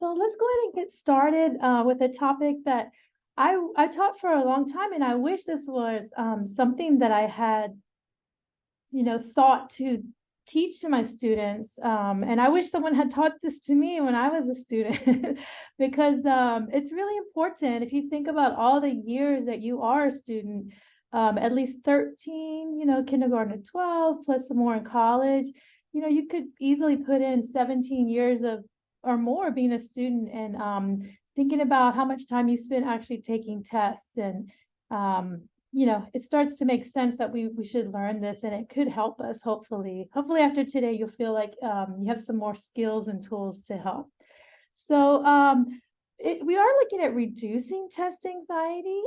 So let's go ahead and get started with a topic that I taught for a long time, and I wish this was something that I had, thought to teach to my students. And I wish someone had taught this to me when I was a student, because it's really important. If you think about all the years that you are a student, at least 13, kindergarten to 12, plus some more in college, you could easily put in 17 years of or more being a student, and thinking about how much time you spend actually taking tests. And it starts to make sense that we should learn this, and it could help us. Hopefully after today you'll feel like you have some more skills and tools to help. So we are looking at reducing test anxiety.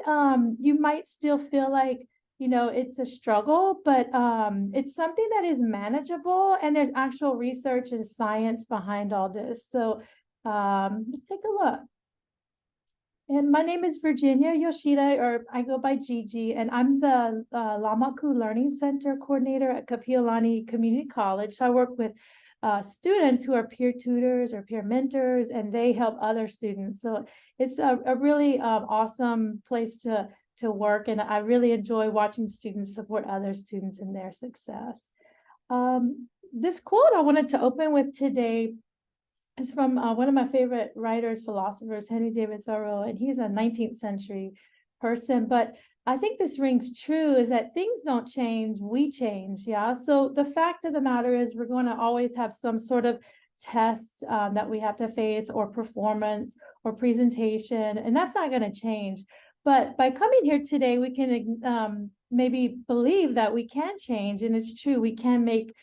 You might still feel like it's a struggle, but it's something that is manageable, and there's actual research and science behind all this. So let's take a look. And my name is Virginia Yoshida, or I go by Gigi, and I'm the Lamaku Learning Center coordinator at Kapiolani Community College. So I work with students who are peer tutors or peer mentors, and they help other students. So it's a really awesome place to work, and I really enjoy watching students support other students in their success. This quote I wanted to open with today is from one of my favorite writers, philosophers, Henry David Thoreau, and he's a 19th century person. But I think this rings true, is that things don't change, we change. Yeah. So the fact of the matter is we're going to always have some sort of test that we have to face, or performance or presentation, and that's not going to change. But by coming here today, we can maybe believe that we can change, and it's true, we can make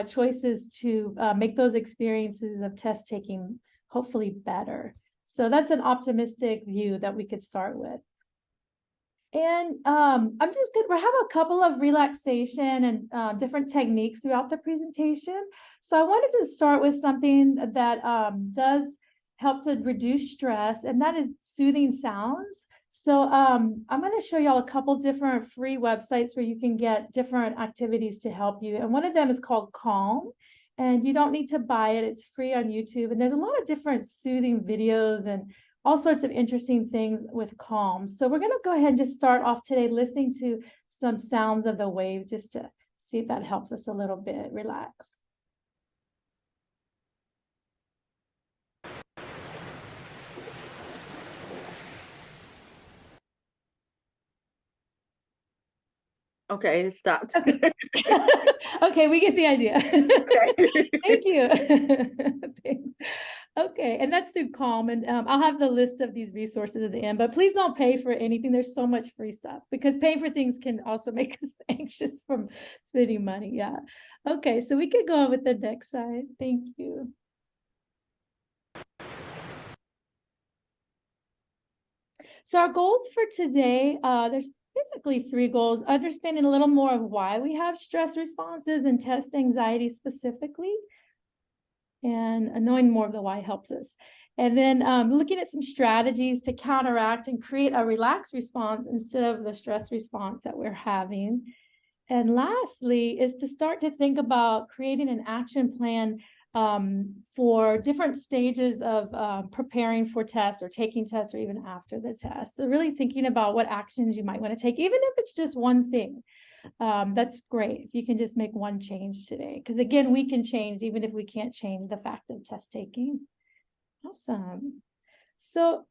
choices to make those experiences of test taking hopefully better. So that's an optimistic view that we could start with. And I'm just going to have a couple of relaxation and different techniques throughout the presentation. So I wanted to start with something that does help to reduce stress, and that is soothing sounds. So I'm going to show y'all a couple different free websites where you can get different activities to help you. And one of them is called Calm, and you don't need to buy it. It's free on YouTube. And there's a lot of different soothing videos and all sorts of interesting things with Calm. So we're going to go ahead and just start off today listening to some sounds of the waves, just to see if that helps us a little bit relax. Okay, it stopped. Okay. Okay, we get the idea. Okay. Thank you. Okay, and that's through Calm, and I'll have the list of these resources at the end, but please don't pay for anything. There's so much free stuff, because paying for things can also make us anxious from spending money. Yeah. Okay, so we could go on with the next slide. Thank you. So our goals for today, there's basically three goals: understanding a little more of why we have stress responses and test anxiety specifically, and knowing more of the why helps us. And then looking at some strategies to counteract and create a relaxed response instead of the stress response that we're having. And lastly is to start to think about creating an action plan for different stages of preparing for tests, or taking tests, or even after the test. So really thinking about what actions you might want to take, even if it's just one thing. That's great if you can just make one change today, because again, we can change even if we can't change the fact of test taking. Awesome. So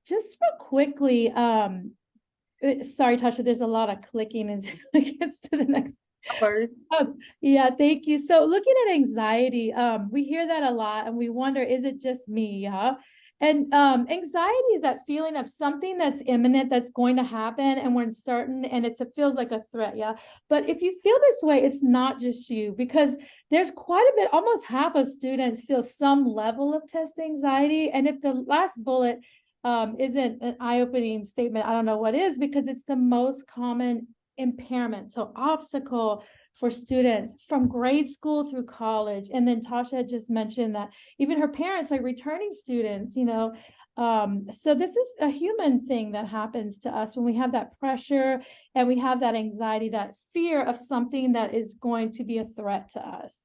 just real quickly, sorry, Tasha, there's a lot of clicking as it gets to the next. Yeah, thank you. So looking at anxiety, we hear that a lot, and we wonder, is it just me? Yeah. And anxiety is that feeling of something that's imminent, that's going to happen, and we're uncertain, and it feels like a threat. Yeah. But if you feel this way, it's not just you, because there's quite a bit, almost half of students feel some level of test anxiety. And if the last bullet isn't an eye-opening statement, I don't know what is, because it's the most common impairment, so obstacle for students from grade school through college. And then Tasha had just mentioned that even her parents, like returning students, so this is a human thing that happens to us when we have that pressure, and we have that anxiety, that fear of something that is going to be a threat to us.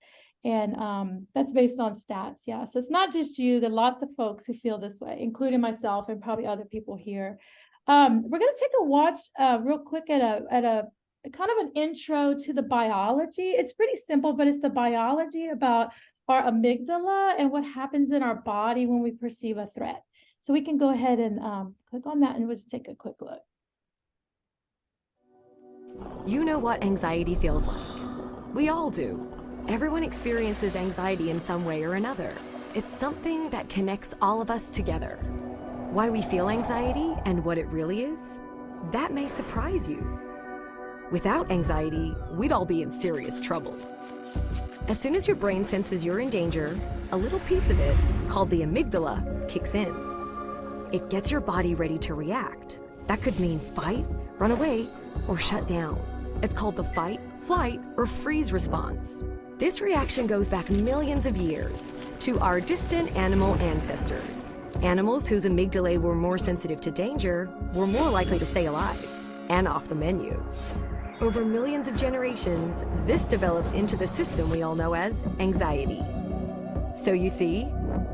And that's based on stats. Yeah. So it's not just you. There are lots of folks who feel this way, including myself and probably other people here. We're going to take a watch real quick at a kind of an intro to the biology. It's pretty simple, but it's the biology about our amygdala and what happens in our body when we perceive a threat. So we can go ahead and click on that and we'll just take a quick look. You know what anxiety feels like. We all do. Everyone experiences anxiety in some way or another. It's something that connects all of us together. Why we feel anxiety and what it really is, that may surprise you. Without anxiety, we'd all be in serious trouble. As soon as your brain senses you're in danger, a little piece of it, called the amygdala, kicks in. It gets your body ready to react. That could mean fight, run away, or shut down. It's called the fight, flight, or freeze response. This reaction goes back millions of years to our distant animal ancestors. Animals whose amygdalae were more sensitive to danger were more likely to stay alive and off the menu. Over millions of generations, this developed into the system we all know as anxiety. So you see,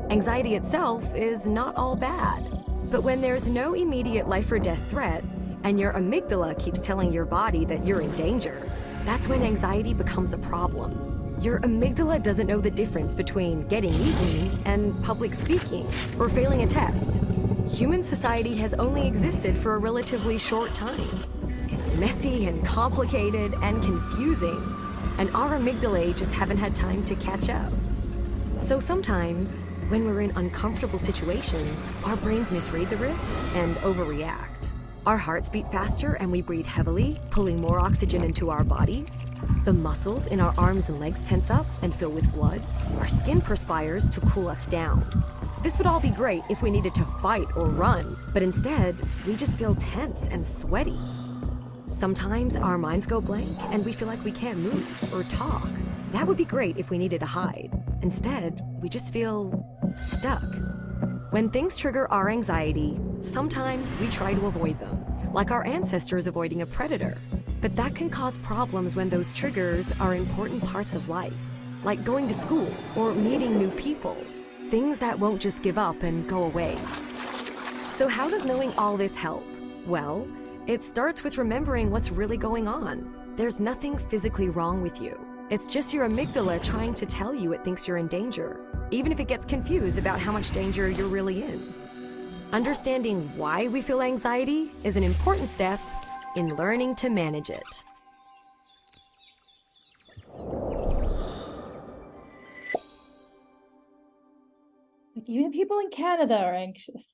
anxiety itself is not all bad. But when there's no immediate life or death threat, and your amygdala keeps telling your body that you're in danger, that's when anxiety becomes a problem. Your amygdala doesn't know the difference between getting eaten and public speaking or failing a test. Human society has only existed for a relatively short time. It's messy and complicated and confusing, and our amygdalae just haven't had time to catch up. So sometimes, when we're in uncomfortable situations, our brains misread the risk and overreact. Our hearts beat faster and we breathe heavily, pulling more oxygen into our bodies. The muscles in our arms and legs tense up and fill with blood. Our skin perspires to cool us down. This would all be great if we needed to fight or run, but instead, we just feel tense and sweaty. Sometimes our minds go blank and we feel like we can't move or talk. That would be great if we needed to hide. Instead, we just feel stuck. When things trigger our anxiety, sometimes we try to avoid them, like our ancestors avoiding a predator. But that can cause problems when those triggers are important parts of life, like going to school or meeting new people, things that won't just give up and go away. So how does knowing all this help? Well, it starts with remembering what's really going on. There's nothing physically wrong with you. It's just your amygdala trying to tell you it thinks you're in danger, even if it gets confused about how much danger you're really in. Understanding why we feel anxiety is an important step in learning to manage it. Like even people in Canada are anxious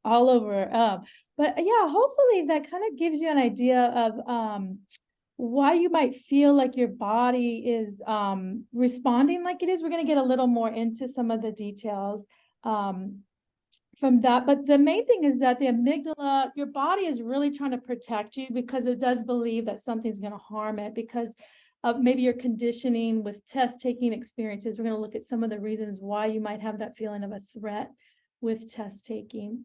all over. But yeah, hopefully that kind of gives you an idea of why you might feel like your body is responding like it is. We're going to get a little more into some of the details from that. But the main thing is that the amygdala, your body is really trying to protect you because it does believe that something's going to harm it because of maybe your conditioning with test taking experiences. We're going to look at some of the reasons why you might have that feeling of a threat with test taking.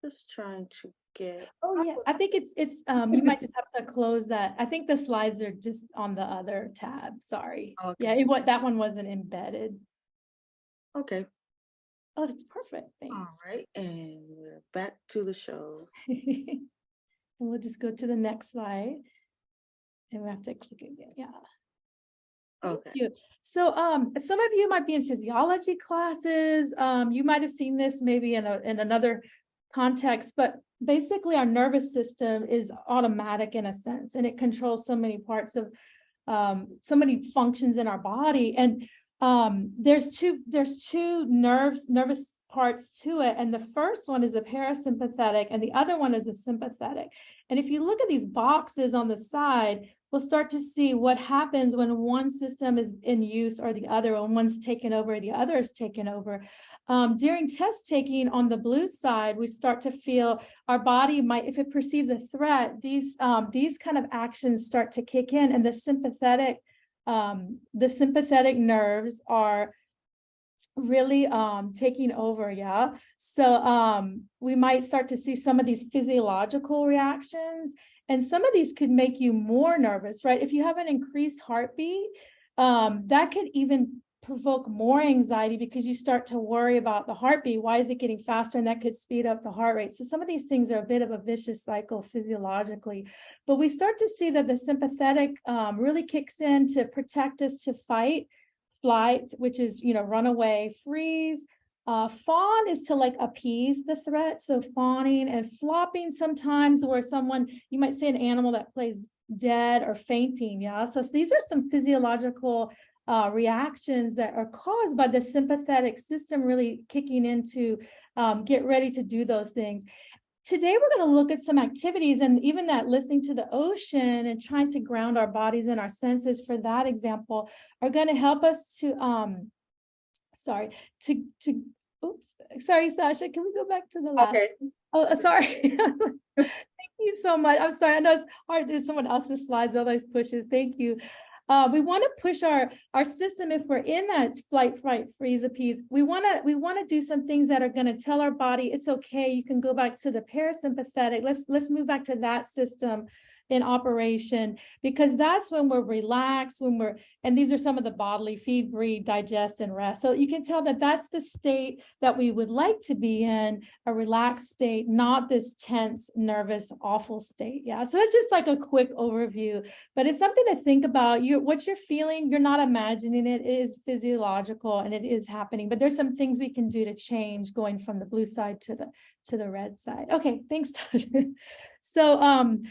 Just trying to get. Oh yeah, I think it's you might just have to close that. I think the slides are just on the other tab. Sorry. Okay. Yeah, that one wasn't embedded. Okay. Oh, that's perfect. Thanks. All right. And we're back to the show. And we'll just go to the next slide. And we have to click again. Yeah. Okay. Thank you. So some of you might be in physiology classes. You might have seen this maybe in another context, but basically our nervous system is automatic in a sense, and it controls so many parts of so many functions in our body. And there's two nervous parts to it, and the first one is the parasympathetic and the other one is the sympathetic. And if you look at these boxes on the side, we'll start to see what happens when one system is in use or the other, when one's taken over, the other is taken over. During test taking on the blue side, we start to feel our body might, if it perceives a threat, these kind of actions start to kick in, and the sympathetic nerves are really taking over. Yeah. So we might start to see some of these physiological reactions, and some of these could make you more nervous, right? If you have an increased heartbeat, that could even provoke more anxiety because you start to worry about the heartbeat. Why is it getting faster? And that could speed up the heart rate. So some of these things are a bit of a vicious cycle physiologically, but we start to see that the sympathetic really kicks in to protect us, to fight, flight, which is, run away, freeze. Fawn is to like appease the threat. So fawning and flopping sometimes, where someone, you might say an animal that plays dead, or fainting. Yeah. So these are some physiological reactions that are caused by the sympathetic system really kicking in to get ready to do those things. Today, we're going to look at some activities, and even that listening to the ocean and trying to ground our bodies and our senses, for that example, are going to help us to, oops, sorry, Sasha, can we go back to the last? Okay. Oh, sorry. Thank you so much. I'm sorry. I know it's hard to do someone else's slides, all those pushes. Thank you. We want to push our system. If we're in that flight, fright, freeze, appease, we want to do some things that are going to tell our body it's okay. You can go back to the parasympathetic. Let's move back to that system in operation, because that's when we're relaxed, and these are some of the bodily: feed, breathe, digest, and rest. So you can tell that that's the state that we would like to be in, a relaxed state, not this tense, nervous, awful state. Yeah. So that's just like a quick overview, but it's something to think about. What you're feeling, you're not imagining it. It is physiological and it is happening, but there's some things we can do to change going from the blue side to the red side. Okay. Thanks, Tasha. So,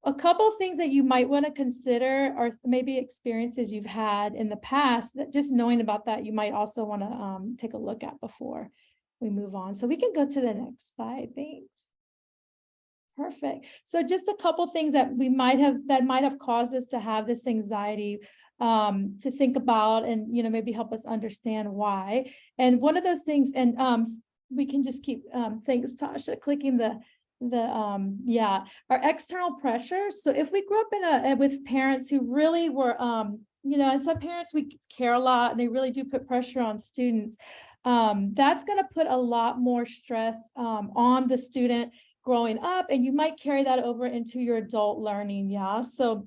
a couple of things that you might want to consider, or maybe experiences you've had in the past, that just knowing about that, you might also want to take a look at before we move on. So we can go to the next slide. Thanks. Perfect. So just a couple things that might have caused us to have this anxiety to think about, and maybe help us understand why. And one of those things, and we can just keep thanks, Tasha, clicking our external pressures. So if we grew up with parents who really were and some parents, we care a lot and they really do put pressure on students, that's going to put a lot more stress on the student growing up, and you might carry that over into your adult learning. Yeah. So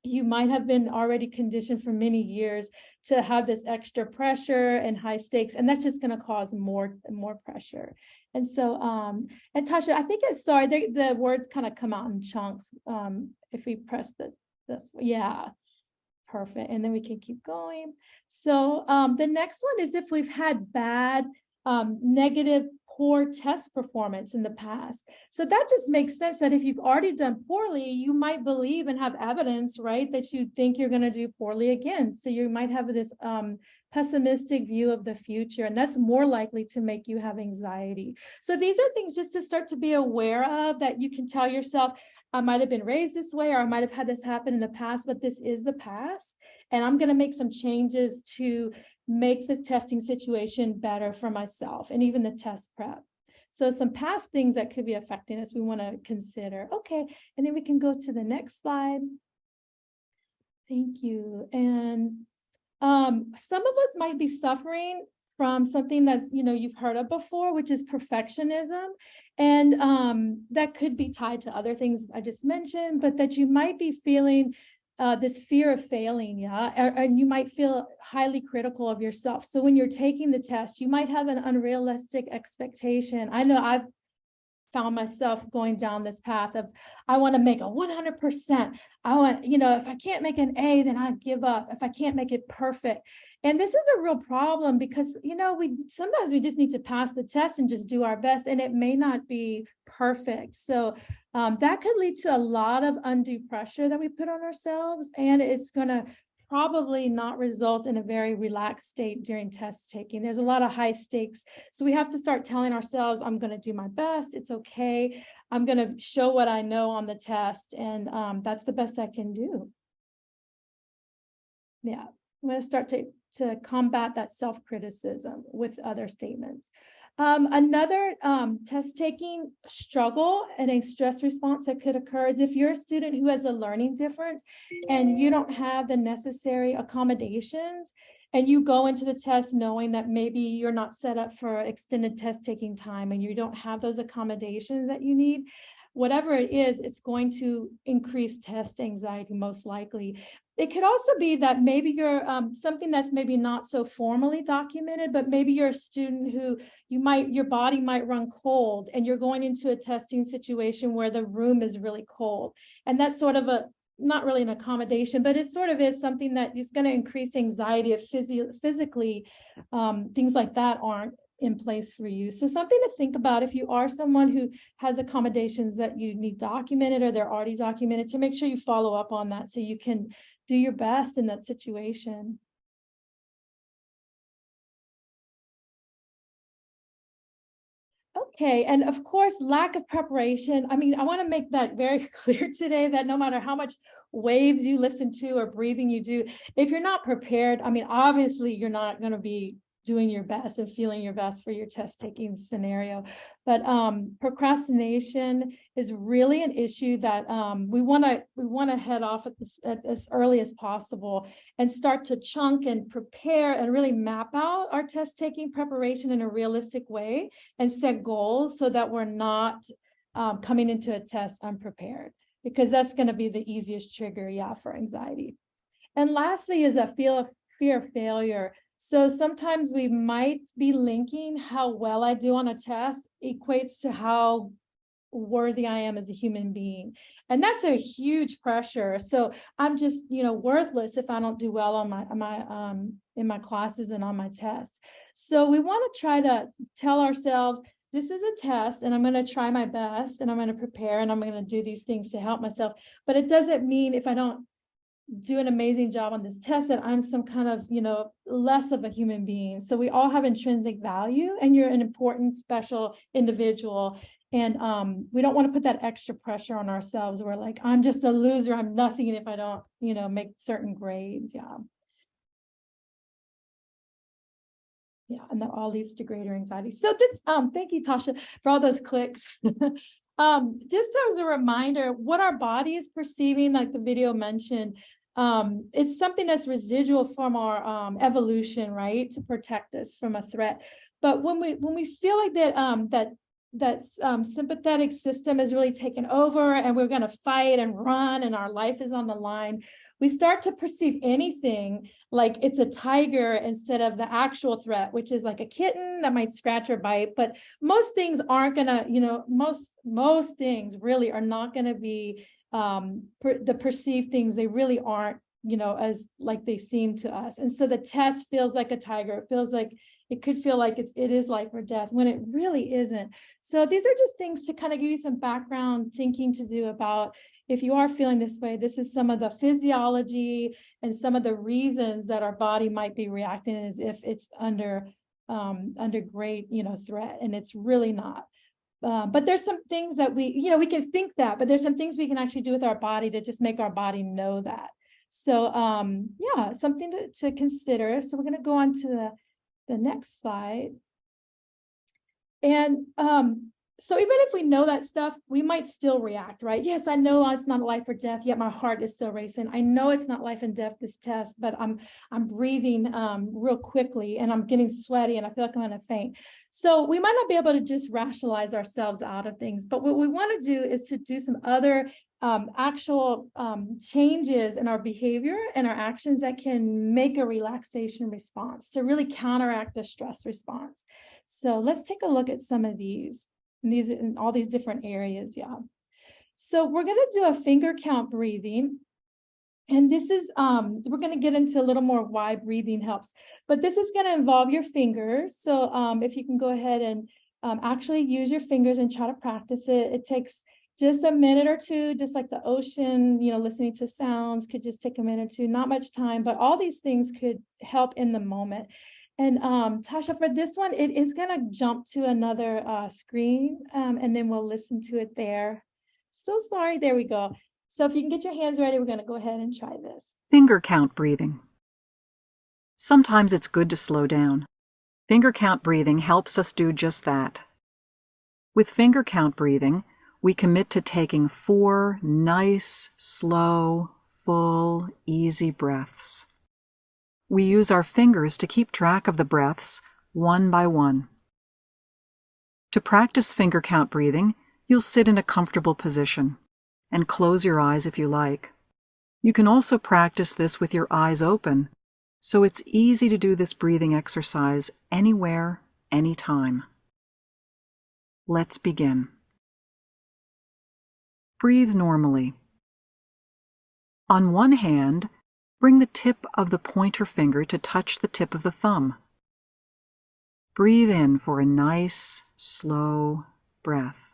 you might have been already conditioned for many years to have this extra pressure and high stakes, and that's just going to cause more pressure. And so, and Tasha, I think the words kind of come out in chunks. If we press yeah, perfect. And then we can keep going. So the next one is if we've had bad, negative, poor test performance in the past. So that just makes sense that if you've already done poorly, you might believe and have evidence, right, that you think you're going to do poorly again. So you might have this pessimistic view of the future, and that's more likely to make you have anxiety. So these are things just to start to be aware of, that you can tell yourself, I might have been raised this way, or I might have had this happen in the past, but this is the past, and I'm going to make some changes to make the testing situation better for myself, and even the test prep. So some past things that could be affecting us, we want to consider. Okay, and then we can go to the next slide. Thank you. And some of us might be suffering from something that you've heard of before, which is perfectionism, and that could be tied to other things I just mentioned, but that you might be feeling this fear of failing, yeah, and you might feel highly critical of yourself. So when you're taking the test, you might have an unrealistic expectation. I know I've found myself going down this path of, I want to make a 100%. I want, if I can't make an A, then I give up. If I can't make it perfect. And this is a real problem because, sometimes we just need to pass the test and just do our best, and it may not be perfect. So that could lead to a lot of undue pressure that we put on ourselves, and it's going to probably not result in a very relaxed state during test taking. There's a lot of high stakes. So we have to start telling ourselves, I'm going to do my best. It's okay. I'm going to show what I know on the test. And that's the best I can do. Yeah. I'm going to start to combat that self-criticism with other statements. Another test taking struggle and a stress response that could occur is if you're a student who has a learning difference and you don't have the necessary accommodations, and you go into the test knowing that maybe you're not set up for extended test taking time and you don't have those accommodations that you need, whatever it is, it's going to increase test anxiety most likely. It could also be that maybe you're something that's maybe not so formally documented, but maybe you're a student who your body might run cold and you're going into a testing situation where the room is really cold. And that's sort of not really an accommodation, but it sort of is something that is going to increase anxiety if physically things like that aren't in place for you. So something to think about if you are someone who has accommodations that you need documented or they're already documented, to make sure you follow up on that so you can do your best in that situation. Okay, and of course, lack of preparation. I mean, I want to make that very clear today that no matter how much waves you listen to or breathing you do, if you're not prepared, I mean, obviously you're not going to be doing your best and feeling your best for your test taking scenario. But procrastination is really an issue that we want to head off at as early as possible and start to chunk and prepare and really map out our test taking preparation in a realistic way and set goals so that we're not coming into a test unprepared, because that's going to be the easiest trigger, for anxiety. And lastly is a fear of failure. So sometimes we might be linking how well I do on a test equates to how worthy I am as a human being. And that's a huge pressure. So I'm just, worthless if I don't do well on in my classes and on my tests. So we want to try to tell ourselves, this is a test and I'm going to try my best and I'm going to prepare and I'm going to do these things to help myself. But it doesn't mean if I don't do an amazing job on this test that I'm some kind of, less of a human being. So we all have intrinsic value and you're an important, special individual. And we don't want to put that extra pressure on ourselves. We're like, I'm just a loser. I'm nothing if I don't, make certain grades. Yeah, and that all leads to greater anxiety. So this, thank you, Tasha, for all those clicks. Just as a reminder, what our body is perceiving, like the video mentioned, it's something that's residual from our evolution, right, to protect us from a threat. But when we feel like that sympathetic system is really taken over and we're going to fight and run and our life is on the line, we start to perceive anything like it's a tiger instead of the actual threat, which is like a kitten that might scratch or bite. But most things aren't gonna, most things really are not gonna be the perceived things. They really aren't, as like they seem to us. And so the test feels like a tiger. It feels like it could feel like it is life or death when it really isn't. So these are just things to kind of give you some background thinking to do about if you are feeling this way. This is some of the physiology and some of the reasons that our body might be reacting as if it's under great, threat, and it's really not. But there's some things that we can think that, but there's some things we can actually do with our body to just make our body know that. So something to consider. So we're going to go on to the next slide. And so even if we know that stuff, we might still react, right? Yes, I know it's not life or death, yet my heart is still racing. I know it's not life and death, this test, but I'm breathing real quickly and I'm getting sweaty and I feel like I'm going to faint. So we might not be able to just rationalize ourselves out of things, but what we want to do is to do some other actual changes in our behavior and our actions that can make a relaxation response to really counteract the stress response. So let's take a look at some of these in all these different areas. So we're going to do a finger count breathing. And this is, we're going to get into a little more why breathing helps, but this is going to involve your fingers. So if you can go ahead and actually use your fingers and try to practice it. It takes just a minute or two, just like the ocean, listening to sounds could just take a minute or two, not much time, but all these things could help in the moment. And Tasha, for this one, it is going to jump to another screen and then we'll listen to it there. So sorry, there we go. So if you can get your hands ready, we're going to go ahead and try this. Finger count breathing. Sometimes it's good to slow down. Finger count breathing helps us do just that. With finger count breathing, we commit to taking 4 nice, slow, full, easy breaths. We use our fingers to keep track of the breaths one by one. To practice finger count breathing, you'll sit in a comfortable position and close your eyes if you like. You can also practice this with your eyes open, so it's easy to do this breathing exercise anywhere, anytime. Let's begin. Breathe normally. On one hand, bring the tip of the pointer finger to touch the tip of the thumb. Breathe in for a nice, slow breath.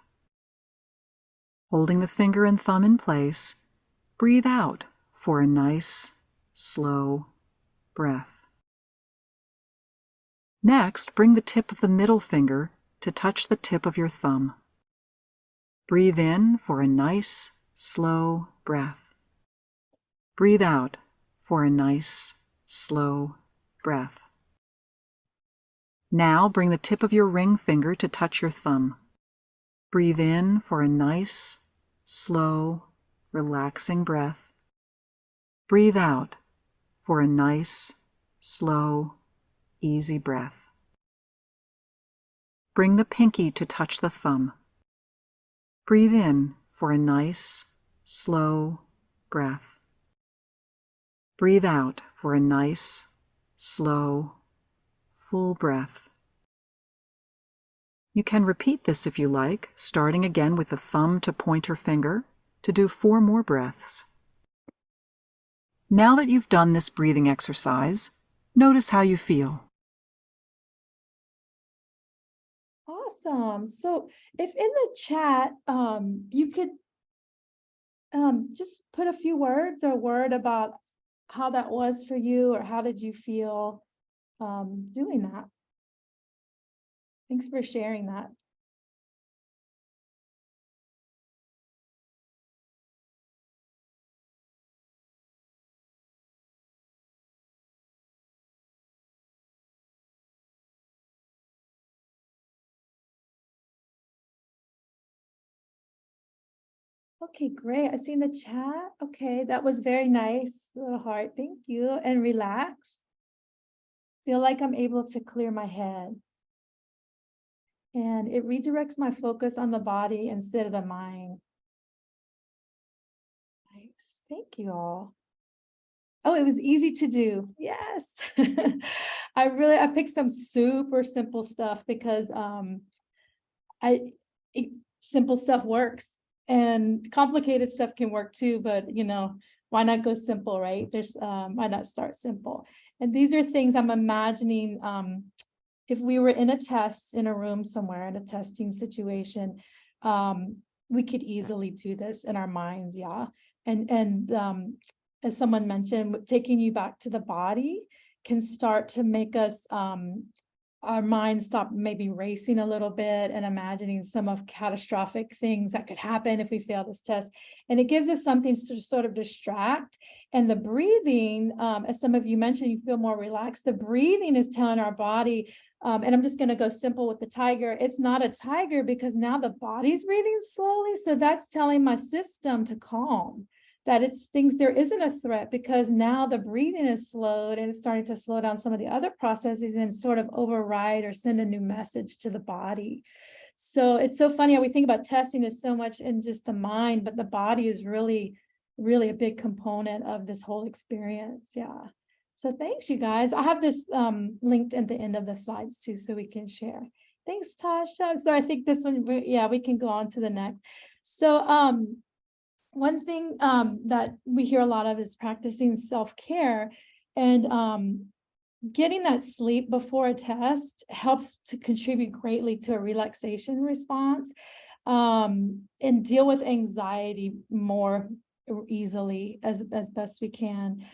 Holding the finger and thumb in place, breathe out for a nice, slow breath. Next, bring the tip of the middle finger to touch the tip of your thumb. Breathe in for a nice, slow breath. Breathe out for a nice, slow breath. Now bring the tip of your ring finger to touch your thumb. Breathe in for a nice, slow, relaxing breath. Breathe out for a nice, slow, easy breath. Bring the pinky to touch the thumb. Breathe in for a nice, slow breath. Breathe out for a nice, slow, full breath. You can repeat this if you like, starting again with the thumb to pointer finger to do 4 more breaths. Now that you've done this breathing exercise, notice how you feel. Awesome. So if in the chat, you could just put a few words or a word about how that was for you, or how did you feel doing that? Thanks for sharing that. Okay, great. I see in the chat. Okay, that was very nice. Little heart, thank you. And relax. Feel like I'm able to clear my head. And it redirects my focus on the body instead of the mind. Nice. Thank you all. Oh, it was easy to do. Yes. I picked some super simple stuff because simple stuff works, and complicated stuff can work too, but why not go simple, right? Why not start simple? And these are things I'm imagining if we were in a test in a room somewhere in a testing situation, we could easily do this in our minds. Yeah. And as someone mentioned, taking you back to the body can start to make us our minds stop maybe racing a little bit and imagining some of catastrophic things that could happen if we fail this test. And it gives us something to sort of distract. And the breathing, as some of you mentioned, you feel more relaxed. The breathing is telling our body, and I'm just going to go simple with the tiger. It's not a tiger because now the body's breathing slowly. So that's telling my system to calm, that it's things, there isn't a threat because now the breathing is slowed and it's starting to slow down some of the other processes and sort of override or send a new message to the body. So it's so funny how we think about testing is so much in just the mind, but the body is really, really a big component of this whole experience. Yeah. So thanks, you guys. I have this linked at the end of the slides too, so we can share. Thanks, Tasha. So I think this one, yeah, we can go on to the next. So one thing that we hear a lot of is practicing self-care, and getting that sleep before a test helps to contribute greatly to a relaxation response, and deal with anxiety more easily as best we can.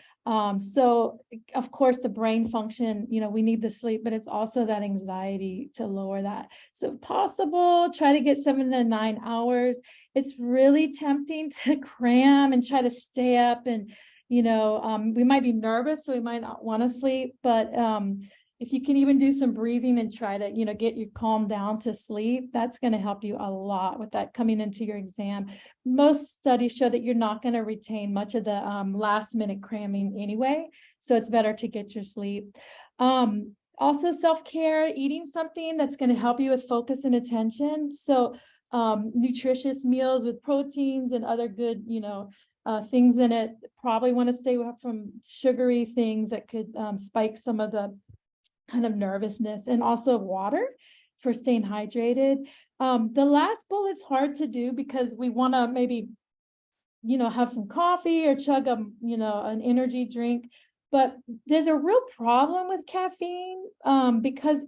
So of course the brain function, we need the sleep, but it's also that anxiety to lower that. So if possible, try to get 7 to 9 hours. It's really tempting to cram and try to stay up, and we might be nervous, so we might not want to sleep, but if you can even do some breathing and try to, get you calmed down to sleep, that's going to help you a lot with that coming into your exam. Most studies show that you're not going to retain much of the last minute cramming anyway, so it's better to get your sleep. Also self-care, eating something that's going to help you with focus and attention. So nutritious meals with proteins and other good, things in it. Probably want to stay away from sugary things that could spike some of the kind of nervousness, and also water for staying hydrated. The last bullet's hard to do because we want to maybe, have some coffee or chug an energy drink. But there's a real problem with caffeine because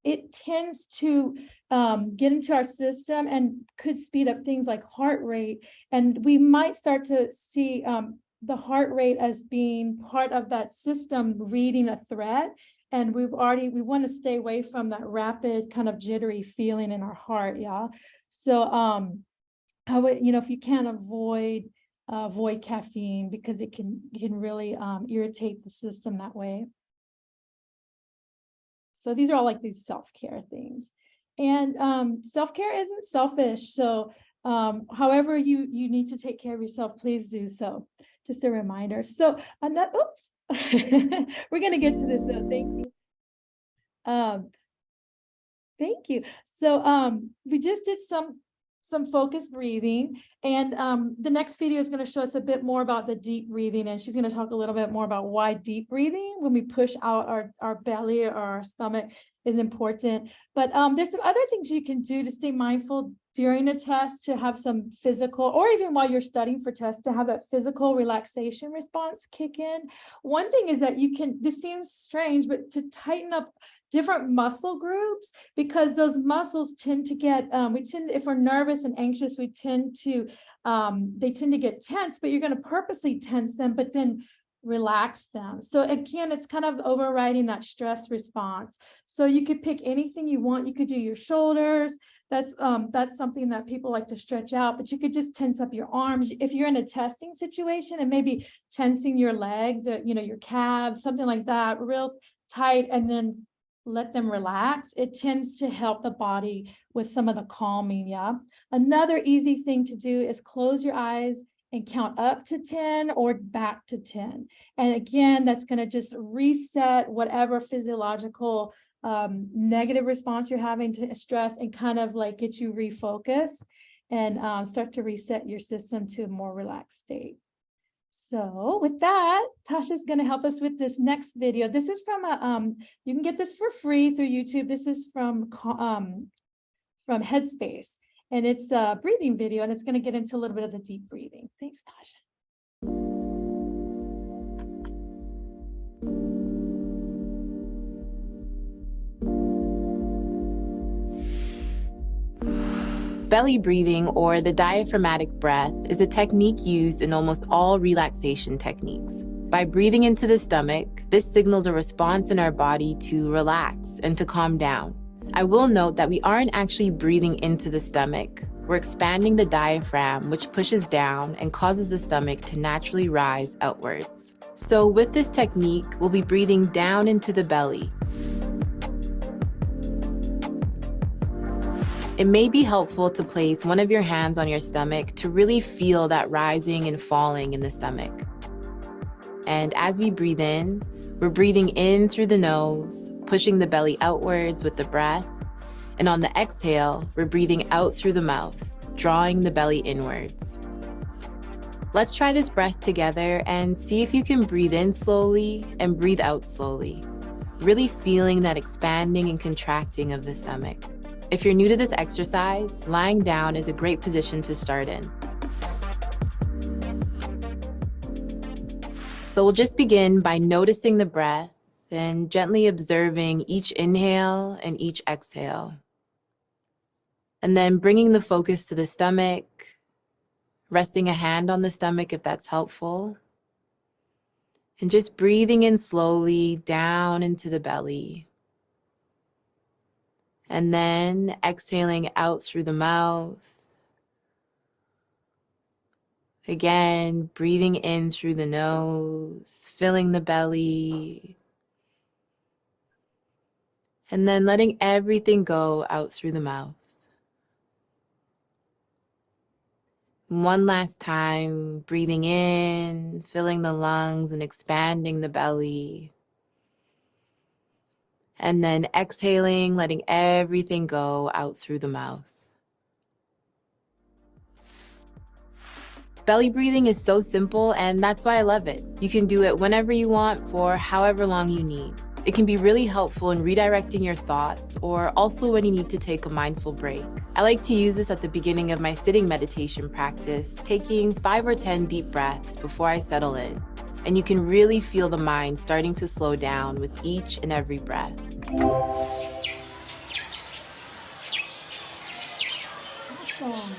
it tends to get into our system and could speed up things like heart rate. And we might start to see the heart rate as being part of that system reading a threat. And we want to stay away from that rapid kind of jittery feeling in our heart. Yeah. So I would, if you can avoid caffeine, because it can really irritate the system that way. So these are all like these self-care things. And self-care isn't selfish. So however you need to take care of yourself, please do so. Just a reminder. So oops. We're going to get to this though. Thank you. Thank you. So we just did some focused breathing, and the next video is going to show us a bit more about the deep breathing, and she's going to talk a little bit more about why deep breathing, when we push out our belly or our stomach, is important. But there's some other things you can do to stay mindful during a test, to have some physical, or even while you're studying for tests, to have that physical relaxation response kick in. One thing is that this seems strange, but to tighten up different muscle groups, because those muscles tend to get, if we're nervous and anxious, they tend to get tense, but you're going to purposely tense them, but then relax them. So again, it's kind of overriding that stress response. So you could pick anything you want. You could do your shoulders. That's something that people like to stretch out, but you could just tense up your arms. If you're in a testing situation, and maybe tensing your legs, or, your calves, something like that, real tight, and then let them relax. It tends to help the body with some of the calming. Yeah. Another easy thing to do is close your eyes and count up to 10 or back to 10. And again, that's going to just reset whatever physiological negative response you're having to stress, and kind of like get you refocused and start to reset your system to a more relaxed state. So with that, Tasha's going to help us with this next video. This is from you can get this for free through YouTube. This is from Headspace, and it's a breathing video, and it's going to get into a little bit of the deep breathing. Thanks, Tasha. Belly breathing, or the diaphragmatic breath, is a technique used in almost all relaxation techniques. By breathing into the stomach, this signals a response in our body to relax and to calm down. I will note that we aren't actually breathing into the stomach. We're expanding the diaphragm, which pushes down and causes the stomach to naturally rise outwards. So with this technique, we'll be breathing down into the belly. It may be helpful to place one of your hands on your stomach to really feel that rising and falling in the stomach. And as we breathe in, we're breathing in through the nose, pushing the belly outwards with the breath. And on the exhale, we're breathing out through the mouth, drawing the belly inwards. Let's try this breath together and see if you can breathe in slowly and breathe out slowly, really feeling that expanding and contracting of the stomach. If you're new to this exercise, lying down is a great position to start in. So we'll just begin by noticing the breath and gently observing each inhale and each exhale. And then bringing the focus to the stomach, resting a hand on the stomach if that's helpful. And just breathing in slowly down into the belly. And then exhaling out through the mouth. Again, breathing in through the nose, filling the belly. And then letting everything go out through the mouth. One last time, breathing in, filling the lungs and expanding the belly. And then exhaling, letting everything go out through the mouth. Belly breathing is so simple, and that's why I love it. You can do it whenever you want for however long you need. It can be really helpful in redirecting your thoughts, or also when you need to take a mindful break. I like to use this at the beginning of my sitting meditation practice, taking 5 or 10 deep breaths before I settle in. And you can really feel the mind starting to slow down with each and every breath. Awesome.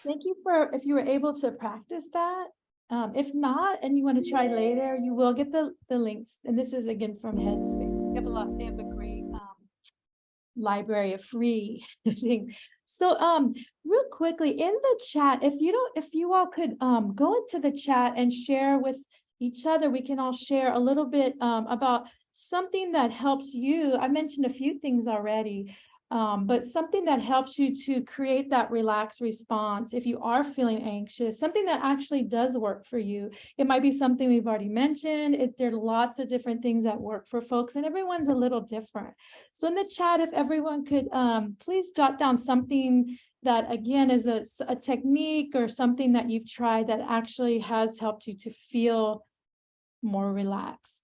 Thank you if you were able to practice that. If not, and you want to try later, you will get the links. And this is again from Headspace. They have a great library of free things. So real quickly in the chat, if you all could go into the chat and share with each other, we can all share a little bit about something that helps you. I mentioned a few things already. But something that helps you to create that relaxed response if you are feeling anxious, something that actually does work for you. It might be something we've already mentioned. There are lots of different things that work for folks, and everyone's a little different. So in the chat, if everyone could please jot down something that, again, is a technique or something that you've tried that actually has helped you to feel more relaxed.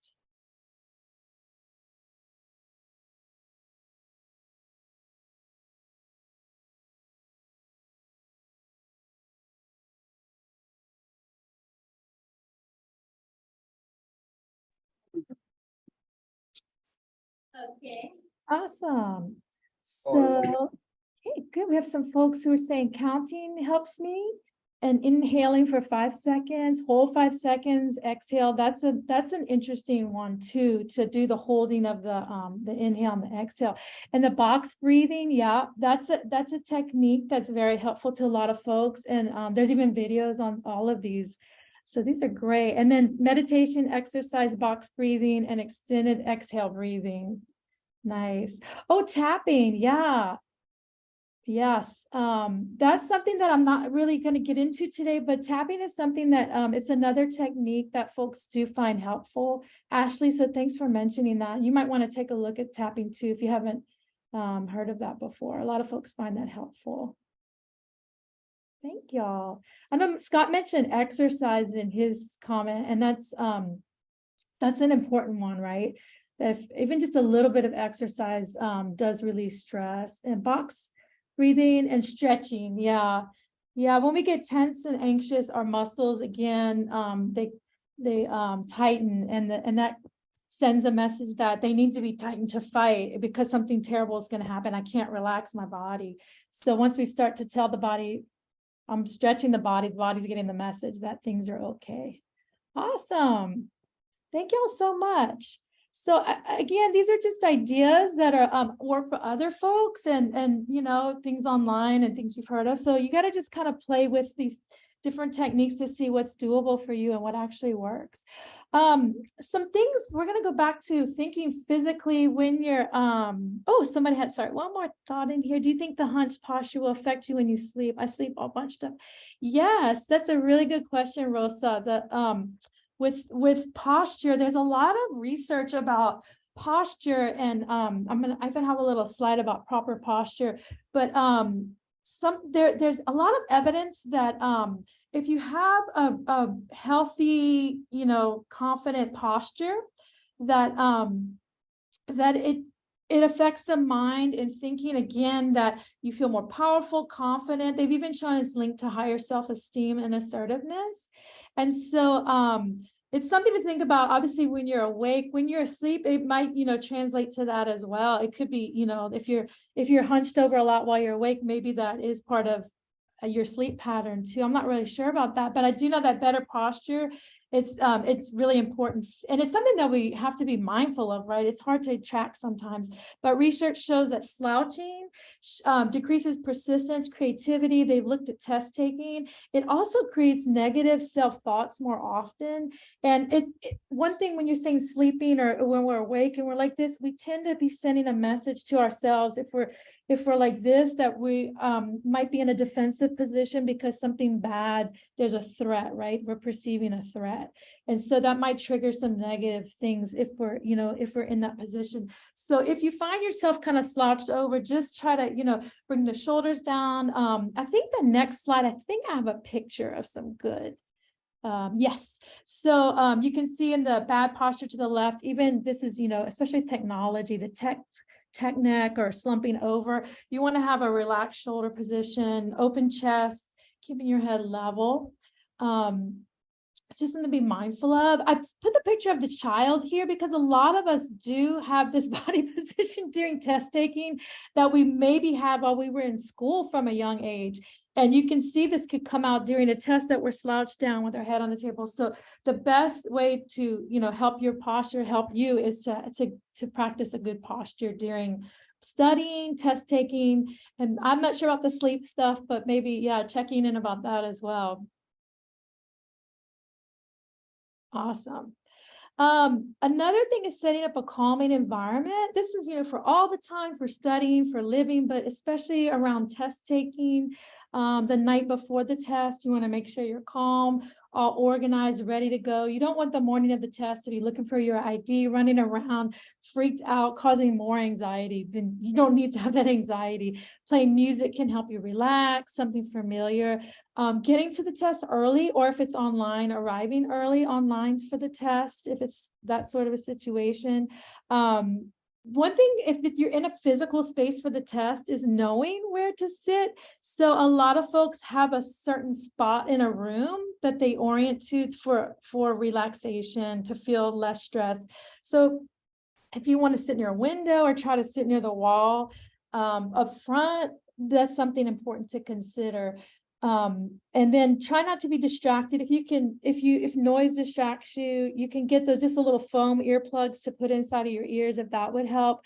Okay. Awesome. So, okay, good. We have some folks who are saying counting helps me, and inhaling for 5 seconds, hold 5 seconds, exhale. That's an interesting one too, to do the holding of the inhale and the exhale. And the box breathing, yeah, that's a technique that's very helpful to a lot of folks. And there's even videos on all of these. So these are great. And then meditation, exercise, box breathing, and extended exhale breathing. Nice. Oh, tapping. Yeah. Yes. That's something that I'm not really going to get into today, but tapping is something that it's another technique that folks do find helpful. Ashley, so thanks for mentioning that. You might want to take a look at tapping too if you haven't heard of that before. A lot of folks find that helpful. Thank y'all. I know Scott mentioned exercise in his comment, and that's an important one, right? If even just a little bit of exercise does release stress. And box breathing and stretching, yeah. When we get tense and anxious, our muscles again they tighten, and that sends a message that they need to be tightened to fight because something terrible is going to happen. I can't relax my body. So once we start to tell the body, I'm stretching the body's getting the message that things are okay. Awesome. Thank y'all so much. So again, these are just ideas that are work for other folks, and things online and things you've heard of. So you got to just kind of play with these different techniques to see what's doable for you and what actually works. Some things we're going to go back to thinking physically when you're somebody had one more thought in here. Do you think the hunch posture will affect you when you sleep? I sleep all bunched up. Yes, that's a really good question, Rosa. With posture, there's a lot of research about posture, and I even have a little slide about proper posture, but there's a lot of evidence that if you have a healthy, confident posture, that it affects the mind and thinking, again, that you feel more powerful, confident. They've even shown it's linked to higher self-esteem and assertiveness. And so it's something to think about. Obviously, when you're awake, when you're asleep, it might, translate to that as well. It could be, if you're hunched over a lot while you're awake, maybe that is part of your sleep pattern too. I'm not really sure about that, but I do know that better posture It's really important, and it's something that we have to be mindful of, right? It's hard to track sometimes, but research shows that slouching decreases persistence, creativity. They've looked at test taking. It also creates negative self-thoughts more often. And one thing, when you're saying sleeping or when we're awake and we're like this, we tend to be sending a message to ourselves if we're like this, that we might be in a defensive position because something bad, there's a threat, right? We're perceiving a threat. And so that might trigger some negative things if we're in that position. So if you find yourself kind of slouched over, just try to, bring the shoulders down. I think the next slide, I think I have a picture of some good. Yes. So you can see in the bad posture to the left, even this is, especially technology, the tech neck or slumping over, you want to have a relaxed shoulder position, open chest, keeping your head level. It's just something to be mindful of. I put the picture of the child here because a lot of us do have this body position during test taking that we maybe had while we were in school from a young age. And you can see this could come out during a test that we're slouched down with our head on the table. So the best way to, help your posture, help you, is to practice a good posture during studying, test taking. And I'm not sure about the sleep stuff, but maybe, checking in about that as well. Awesome. Another thing is setting up a calming environment. This is, for all the time, for studying, for living, but especially around test taking. The night before the test, you want to make sure you're calm, all organized, ready to go. You don't want the morning of the test to be looking for your ID, running around, freaked out, causing more anxiety. Then you don't need to have that anxiety. Playing music can help you relax, something familiar. Getting to the test early, or if it's online, arriving early online for the test, if it's that sort of a situation. One thing, if you're in a physical space for the test, is knowing where to sit. So a lot of folks have a certain spot in a room that they orient to for relaxation, to feel less stress. So if you want to sit near a window or try to sit near the wall up front, that's something important to consider. And then try not to be distracted. If noise distracts you, you can get those, just a little foam earplugs to put inside of your ears, if that would help.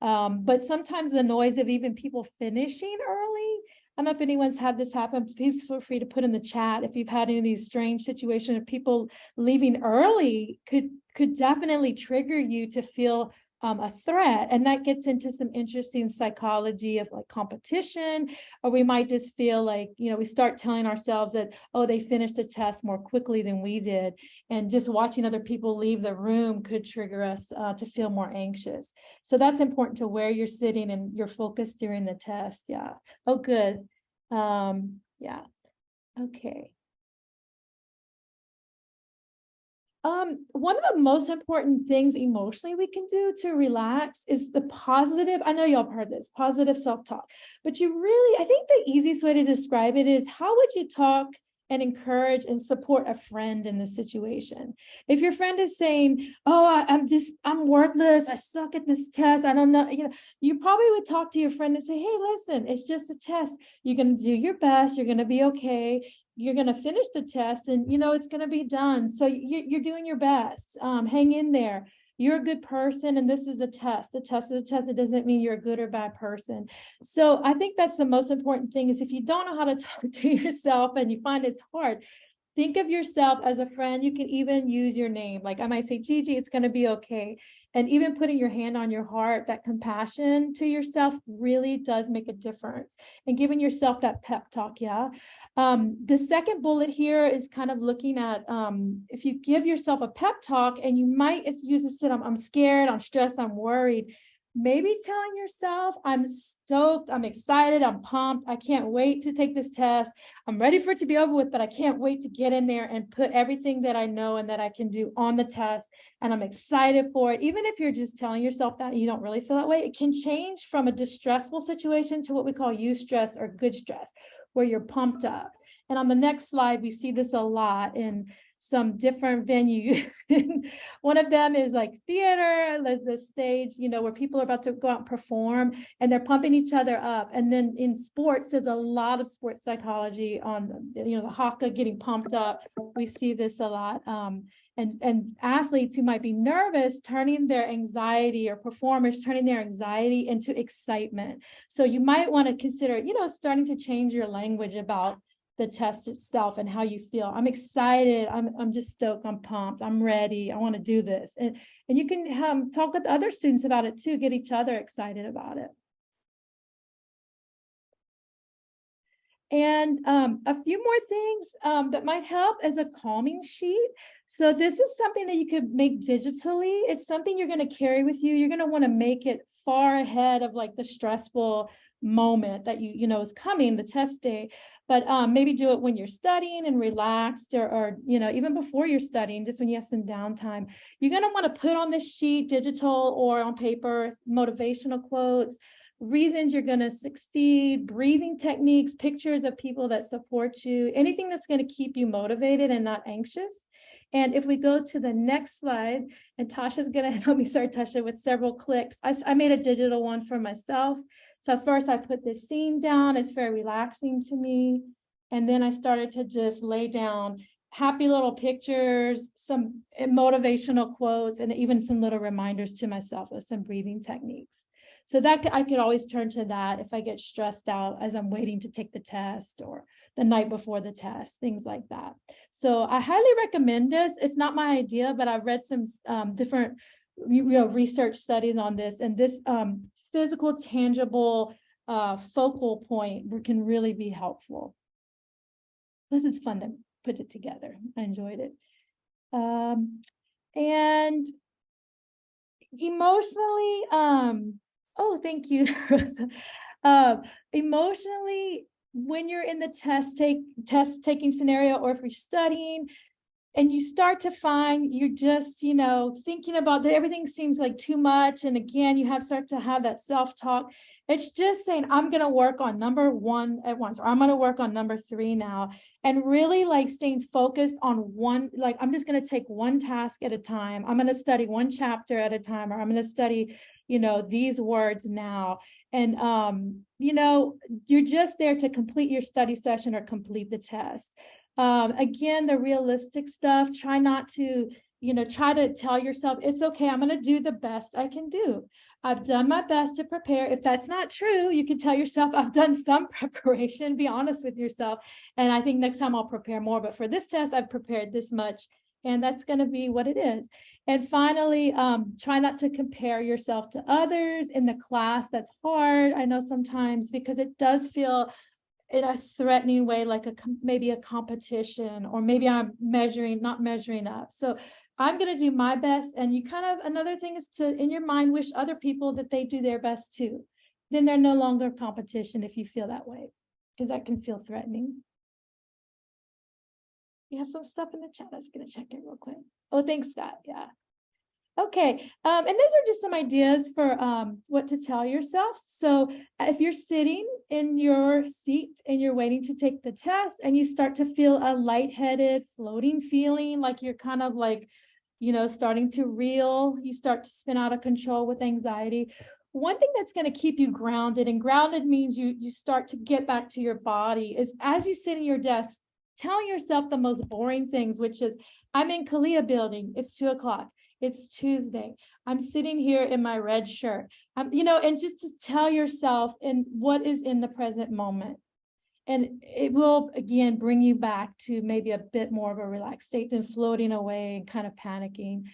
But sometimes the noise of even people finishing early, I don't know if anyone's had this happen. Please feel free to put in the chat if you've had any of these strange situations of people leaving early could definitely trigger you to feel a threat. And that gets into some interesting psychology of like competition, or we might just feel like, we start telling ourselves that, oh, they finished the test more quickly than we did. And just watching other people leave the room could trigger us to feel more anxious. So that's important, to where you're sitting and your focus during the test. Yeah. Oh, good. Yeah. Okay. One of the most important things emotionally we can do to relax is the positive. I know y'all have heard this, positive self-talk, but I think the easiest way to describe it is, how would you talk and encourage and support a friend in this situation? If your friend is saying, oh, I'm worthless, I suck at this test, I don't know, you probably would talk to your friend and say, hey, listen, it's just a test. You're going to do your best. You're going to be okay. You're going to finish the test, and it's going to be done. So you're doing your best. Hang in there. You're a good person, and this is a test. The test is a test. It doesn't mean you're a good or bad person. So I think that's the most important thing, is if you don't know how to talk to yourself and you find it's hard, think of yourself as a friend. You can even use your name. Like I might say, Gigi, it's going to be okay. And even putting your hand on your heart, that compassion to yourself really does make a difference. And giving yourself that pep talk. Yeah. The second bullet here is kind of looking at, if you give yourself a pep talk, and you might use this, I'm scared, I'm stressed, I'm worried. Maybe telling yourself, I'm stoked, I'm excited, I'm pumped, I can't wait to take this test. I'm ready for it to be over with, but I can't wait to get in there and put everything that I know and that I can do on the test. And I'm excited for it. Even if you're just telling yourself that and you don't really feel that way, it can change from a distressful situation to what we call eustress, or good stress, where you're pumped up. And on the next slide, we see this a lot in some different venue. One of them is like theater, the stage, where people are about to go out and perform and they're pumping each other up. And then in sports, there's a lot of sports psychology on, the haka getting pumped up. We see this a lot. And athletes who might be nervous, turning their anxiety, or performers turning their anxiety into excitement. So you might want to consider, starting to change your language about the test itself and how you feel. I'm excited. I'm just stoked. I'm pumped. I'm ready. I want to do this. And you can talk with other students about it too. Get each other excited about it. And a few more things that might help is a calming sheet. So this is something that you could make digitally. It's something you're going to carry with you. You're going to want to make it far ahead of like the stressful moment that is coming, the test day. But maybe do it when you're studying and relaxed, or even before you're studying, just when you have some downtime. You're going to want to put on this sheet, digital or on paper, motivational quotes, reasons you're going to succeed, breathing techniques, pictures of people that support you, anything that's going to keep you motivated and not anxious. And if we go to the next slide, and Tasha's going to help me start, Tasha, with several clicks. I made a digital one for myself. So first I put this scene down. It's very relaxing to me. And then I started to just lay down happy little pictures, some motivational quotes, and even some little reminders to myself of some breathing techniques. So that I could always turn to that if I get stressed out as I'm waiting to take the test, or the night before the test, things like that. So I highly recommend this. It's not my idea, but I've read some different research studies on this, and this physical, tangible focal point can really be helpful. This is fun to put it together. I enjoyed it. And emotionally, oh, thank you, Rosa. Emotionally, when you're in the test taking scenario, or if you're studying, and you start to find you're just, thinking about that everything seems like too much. And again, you start to have that self-talk. It's just saying, I'm going to work on number 1 at once, or I'm going to work on number 3 now. And really like staying focused on one, like, I'm just going to take one task at a time. I'm going to study one chapter at a time, or I'm going to study, these words now. And, you're just there to complete your study session or complete the test. Again, the realistic stuff, try not to, try to tell yourself, it's okay, I'm going to do the best I can do. I've done my best to prepare. If that's not true, you can tell yourself, I've done some preparation, be honest with yourself. And I think next time I'll prepare more, but for this test, I've prepared this much, and that's going to be what it is. And finally, try not to compare yourself to others in the class. That's hard, I know, sometimes, because it does feel in a threatening way, like maybe a competition, or maybe I'm not measuring up. So I'm going to do my best. And you another thing is to, in your mind, wish other people that they do their best too. Then they're no longer competition if you feel that way, because that can feel threatening. You have some stuff in the chat. I was going to check it real quick. Oh, thanks, Scott. Yeah. Okay, and these are just some ideas for what to tell yourself. So if you're sitting in your seat and you're waiting to take the test, and you start to feel a lightheaded, floating feeling, like you're kind of like, starting to reel, you start to spin out of control with anxiety. One thing that's going to keep you grounded, and grounded means you start to get back to your body, is as you sit in your desk, telling yourself the most boring things, which is, I'm in Kalia building, it's 2:00. It's Tuesday. I'm sitting here in my red shirt. And just to tell yourself in what is in the present moment. And it will, again, bring you back to maybe a bit more of a relaxed state than floating away and kind of panicking.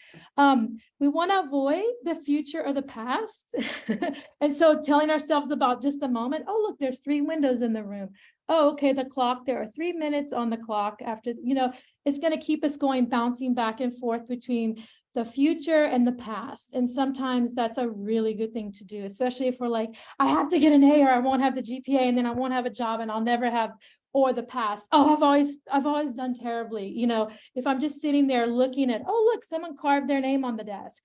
We want to avoid the future or the past. And so telling ourselves about just the moment, oh, look, there's 3 windows in the room. Oh, okay, the clock, there are 3 minutes on the clock after, it's going to keep us going, bouncing back and forth between the future and the past. And sometimes that's a really good thing to do, especially if we're like, I have to get an A or I won't have the GPA, and then I won't have a job and I'll never have, or the past. Oh, I've always done terribly. If I'm just sitting there looking at, oh, look, someone carved their name on the desk,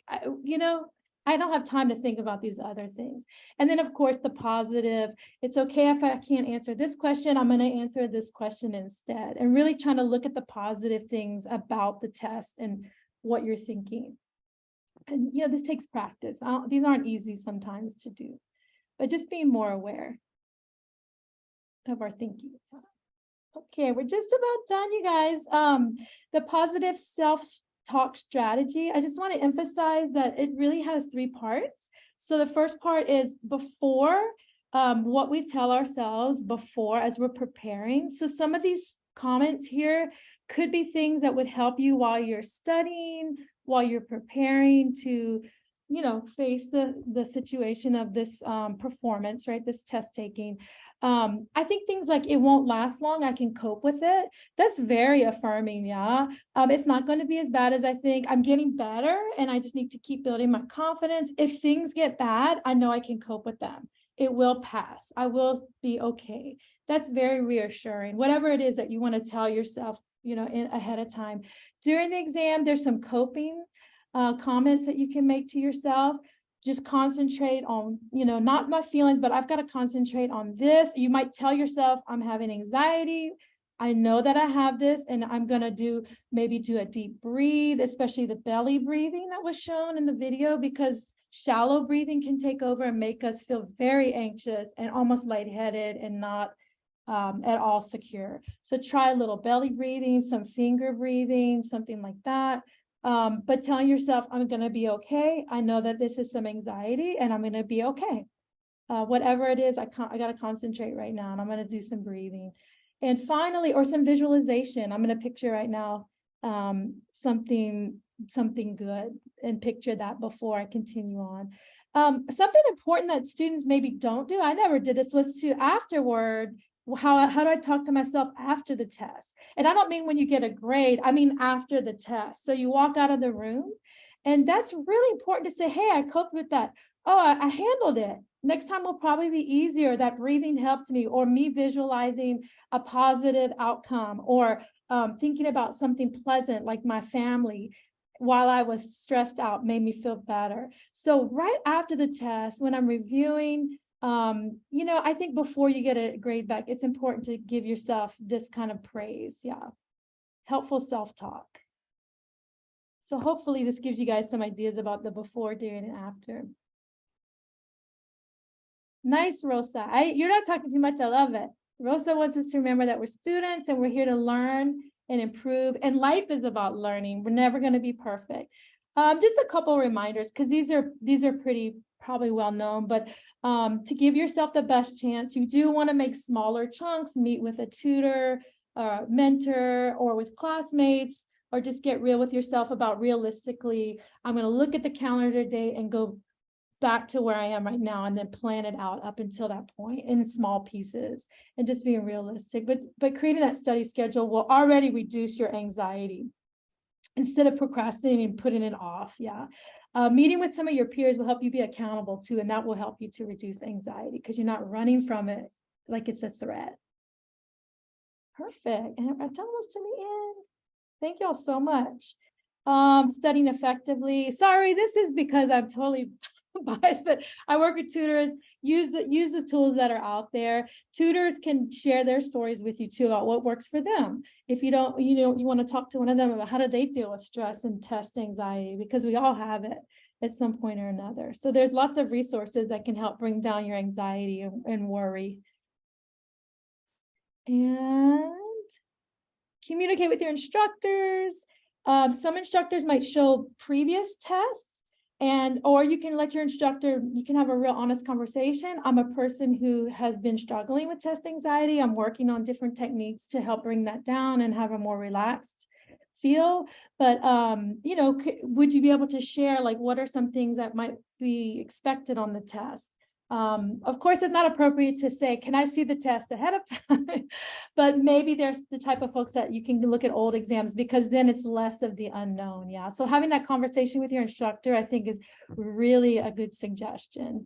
I don't have time to think about these other things. And then, of course, the positive. It's okay if I can't answer this question, I'm going to answer this question instead. And really trying to look at the positive things about the test and what you're thinking. And, you know, this takes practice. These aren't easy sometimes to do, but just being more aware of our thinking. Okay, we're just about done, you guys. The positive self-talk strategy, I just want to emphasize that it really has 3 parts. So the first part is before, what we tell ourselves before as we're preparing. So some of these comments here could be things that would help you while you're studying, while you're preparing to, you know, face the situation of this performance, right? This test taking. I think things like it won't last long, I can cope with it. That's very affirming, yeah. It's not going to be as bad as I think. I'm getting better and I just need to keep building my confidence. If things get bad, I know I can cope with them. It will pass. I will be okay. That's very reassuring. Whatever it is that you want to tell yourself, you know, ahead of time. During the exam, there's some coping comments that you can make to yourself. Just concentrate on, you know, not my feelings, but I've got to concentrate on this. You might tell yourself, I'm having anxiety. I know that I have this, and I'm going to maybe do a deep breathe, especially the belly breathing that was shown in the video, because shallow breathing can take over and make us feel very anxious and almost lightheaded and not at all secure. So try a little belly breathing, some finger breathing, something like that. But telling yourself, I'm going to be okay. I know that this is some anxiety and I'm going to be okay. Whatever it is, I got to concentrate right now and I'm going to do some breathing. And finally, or some visualization. I'm going to picture right now something good and picture that before I continue on. Something important that students maybe don't do, I never did this, was to afterward, how do I talk to myself after the test? And I don't mean when you get a grade, I mean after the test. So you walk out of the room, and that's really important to say, hey, I coped with that. Oh, I handled it. Next time will probably be easier. That breathing helped me, or me visualizing a positive outcome, or thinking about something pleasant like my family while I was stressed out made me feel better. So right after the test, when I'm reviewing, you know, I think before you get a grade back, it's important to give yourself this kind of praise. Yeah. Helpful self-talk. So hopefully this gives you guys some ideas about the before, during, and after. Nice, Rosa. You're not talking too much. I love it. Rosa wants us to remember that we're students and we're here to learn and improve. And life is about learning. We're never going to be perfect. Just a couple reminders, because these are pretty probably well known, but to give yourself the best chance, you do want to make smaller chunks, meet with a tutor, mentor, or with classmates, or just get real with yourself about realistically, I'm going to look at the calendar today and go back to where I am right now and then plan it out up until that point in small pieces and just being realistic. But creating that study schedule will already reduce your anxiety instead of procrastinating and putting it off. Yeah. Meeting with some of your peers will help you be accountable too, and that will help you to reduce anxiety because you're not running from it like it's a threat. Perfect. And we're almost to the end. Thank y'all so much. Studying effectively. Sorry, this is because I'm totally biased, but I work with tutors. Use the tools that are out there. Tutors can share their stories with you too about what works for them. If you don't, you want to talk to one of them about how do they deal with stress and test anxiety, because we all have it at some point or another. So there's lots of resources that can help bring down your anxiety and worry. And communicate with your instructors. Some instructors might show previous tests, or you can let your instructor, you can have a real honest conversation. I'm a person who has been struggling with test anxiety. I'm working on different techniques to help bring that down and have a more relaxed feel. But, would you be able to share, like, what are some things that might be expected on the test? Of course, it's not appropriate to say, can I see the test ahead of time? But maybe there's the type of folks that you can look at old exams, because then it's less of the unknown. Yeah. So having that conversation with your instructor, I think, is really a good suggestion.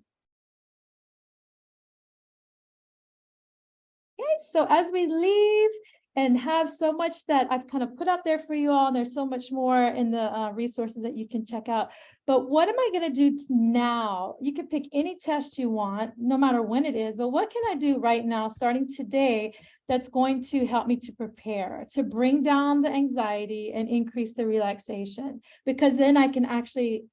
Okay. So as we leave, and have so much that I've kind of put out there for you all. And there's so much more in the resources that you can check out. But what am I going to do now? You can pick any test you want, no matter when it is. But what can I do right now, starting today, that's going to help me to prepare, to bring down the anxiety and increase the relaxation? Because then I can actually,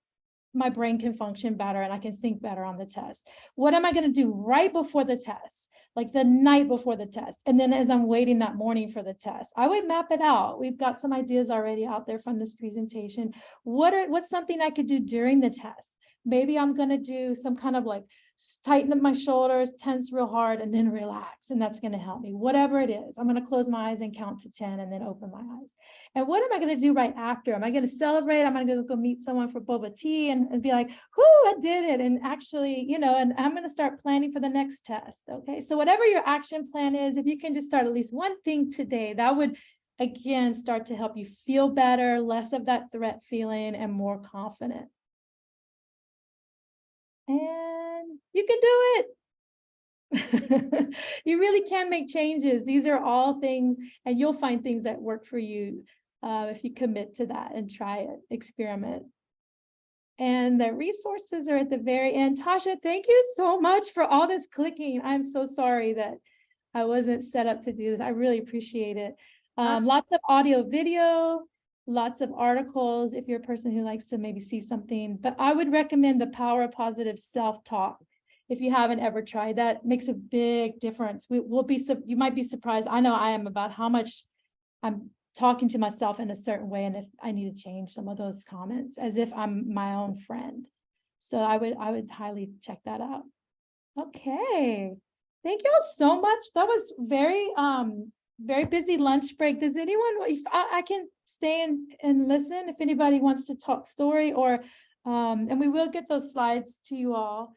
my brain can function better and I can think better on the test. What am I going to do right before the test? Like the night before the test. And then as I'm waiting that morning for the test, I would map it out. We've got some ideas already out there from this presentation. What's something I could do during the test? Maybe I'm going to do some kind of like tighten up my shoulders, tense real hard, and then relax. And that's going to help me. Whatever it is, I'm going to close my eyes and count to 10 and then open my eyes. And what am I going to do right after? Am I going to celebrate? I'm going to go meet someone for boba tea and be like, whoo, I did it. And actually, you know, and I'm going to start planning for the next test. Okay. So whatever your action plan is, if you can just start at least one thing today, that would, again, start to help you feel better, less of that threat feeling, and more confident. And you can do it. You really can make changes. These are all things, and you'll find things that work for you if you commit to that and try it, experiment. And the resources are at the very end. Tasha, thank you so much for all this clicking. I'm so sorry that I wasn't set up to do this. I really appreciate it. Lots of audio, video, lots of articles if you're a person who likes to maybe see something. But I would recommend The Power of Positive Self-Talk. If you haven't ever tried that, it makes a big difference. You might be surprised. I know I am, about how much I'm talking to myself in a certain way, and if I need to change some of those comments as if I'm my own friend. So I would highly check that out. Okay. Thank you all so much. That was very busy lunch break. Does anyone, if I can stay and listen if anybody wants to talk story, or and we will get those slides to you all.